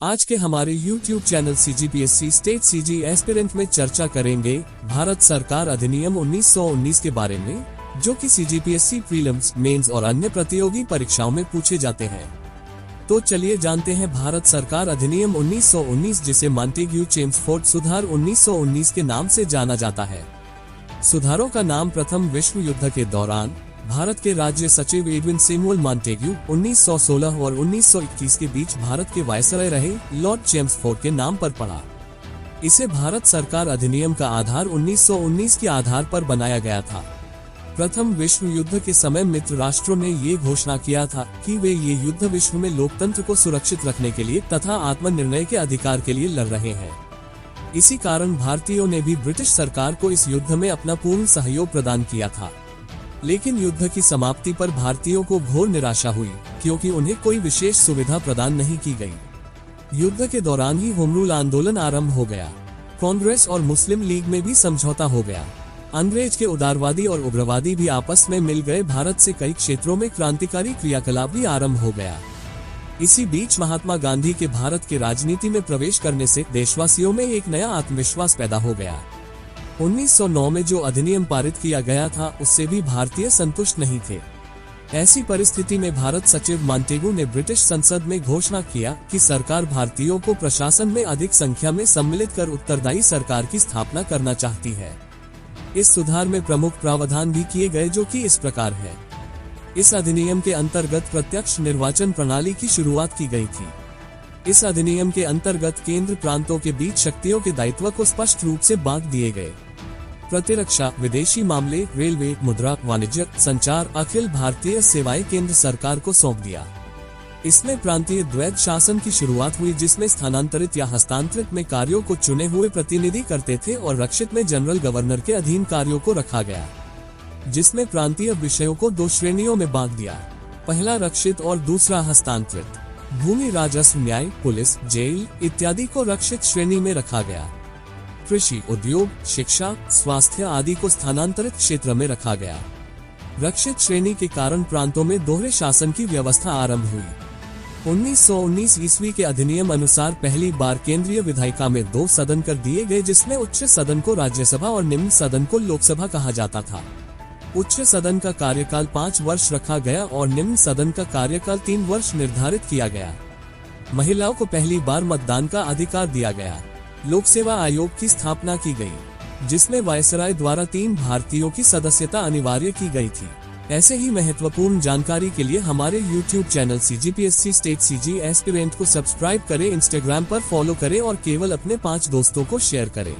आज के हमारे YouTube channel CGPSC state CG aspirant में चर्चा करेंगे भारत सरकार अधिनियम 1919 के बारे में, जो कि CGPSC प्रीलिम्स, मेंस और अन्य प्रतियोगी परीक्षाओं में पूछे जाते हैं। तो चलिए जानते हैं भारत सरकार अधिनियम 1919, जिसे मॉन्टेग्यू चेम्सफोर्ड सुधार 1919 के नाम से जाना जाता है। सुधारों का नाम प्रथम विश्व युद्ध के दौरान भारत के राज्य सचिव एडविन सैमुअल मॉन्टेग्यू 1916 और 1921 के बीच भारत के वायसराय रहे लॉर्ड चेम्सफोर्ड के नाम पर पड़ा। इसे भारत सरकार अधिनियम का आधार 1919 के आधार पर बनाया गया था। प्रथम विश्व युद्ध के समय मित्र राष्ट्रों ने ये घोषणा किया था कि वे ये युद्ध विश्व में लोकतंत्र को सुरक्षित रखने के लिए तथा आत्मनिर्णय के अधिकार के लिए लड़ रहे हैं। इसी कारण भारतीयों ने भी ब्रिटिश सरकार को इस युद्ध में अपना पूर्ण सहयोग प्रदान किया था। लेकिन युद्ध की समाप्ति पर भारतीयों को घोर निराशा हुई, क्योंकि उन्हें कोई विशेष सुविधा प्रदान नहीं की गई। युद्ध के दौरान ही होम रूल आंदोलन आरंभ हो गया। कांग्रेस और मुस्लिम लीग में भी समझौता हो गया। अंग्रेज के उदारवादी और उग्रवादी भी आपस में मिल गए। भारत से कई क्षेत्रों में क्रांतिकारी क्रियाकलाप भी आरंभ हो गया। इसी बीच महात्मा गांधी के भारत के राजनीति में प्रवेश करने से देशवासियों में एक नया आत्मविश्वास पैदा हो गया। 1909 में जो अधिनियम पारित किया गया था, उससे भी भारतीय संतुष्ट नहीं थे। ऐसी परिस्थिति में भारत सचिव मॉन्टेग्यू ने ब्रिटिश संसद में घोषणा किया कि सरकार भारतीयों को प्रशासन में अधिक संख्या में सम्मिलित कर उत्तरदायी सरकार की स्थापना करना चाहती है। इस सुधार में प्रमुख प्रावधान भी किए गए, जो कि इस प्रकार है। इस अधिनियम के अंतर्गत प्रत्यक्ष निर्वाचन प्रणाली की शुरुआत की गई थी। इस अधिनियम के अंतर्गत केंद्र प्रांतों के बीच शक्तियों के दायित्व को स्पष्ट रूप से बांट दिए गए। प्रतिरक्षा, विदेशी मामले, रेलवे, मुद्रा, वाणिज्य, संचार, अखिल भारतीय सेवाएं केंद्र सरकार को सौंप दिया। इसमें प्रांतीय द्वैध शासन की शुरुआत हुई, जिसमें स्थानांतरित या हस्तांतरित में कार्यों को चुने हुए प्रतिनिधि करते थे और रक्षित में जनरल गवर्नर के अधीन कार्यों को रखा गया, जिसमें प्रांतीय विषयों को दो श्रेणियों में बांट दिया। पहला रक्षित और दूसरा हस्तांतरित। भूमि, राजस्व, न्याय, पुलिस, जेल इत्यादि को रक्षित श्रेणी में रखा गया। कृषि, उद्योग, शिक्षा, स्वास्थ्य आदि को स्थानांतरित क्षेत्र में रखा गया। रक्षित श्रेणी के कारण प्रांतों में दोहरे शासन की व्यवस्था आरंभ हुई। 1919 ईस्वी के अधिनियम अनुसार पहली बार केंद्रीय विधायिका में 2 सदन कर दिए गए, जिसमें उच्च सदन को राज्यसभा और निम्न सदन को लोकसभा कहा जाता था। उच्च सदन का कार्यकाल 5 वर्ष रखा गया और निम्न सदन का कार्यकाल 3 वर्ष निर्धारित किया गया। महिलाओं को पहली बार मतदान का अधिकार दिया गया। लोक सेवा आयोग की स्थापना की गई, जिसमें वायसराय द्वारा 3 भारतीयों की सदस्यता अनिवार्य की गई थी। ऐसे ही महत्वपूर्ण जानकारी के लिए हमारे YouTube channel CGPSC state CG aspirant को सब्सक्राइब करें, इंस्टाग्राम पर फॉलो करें और केवल अपने 5 दोस्तों को शेयर करें।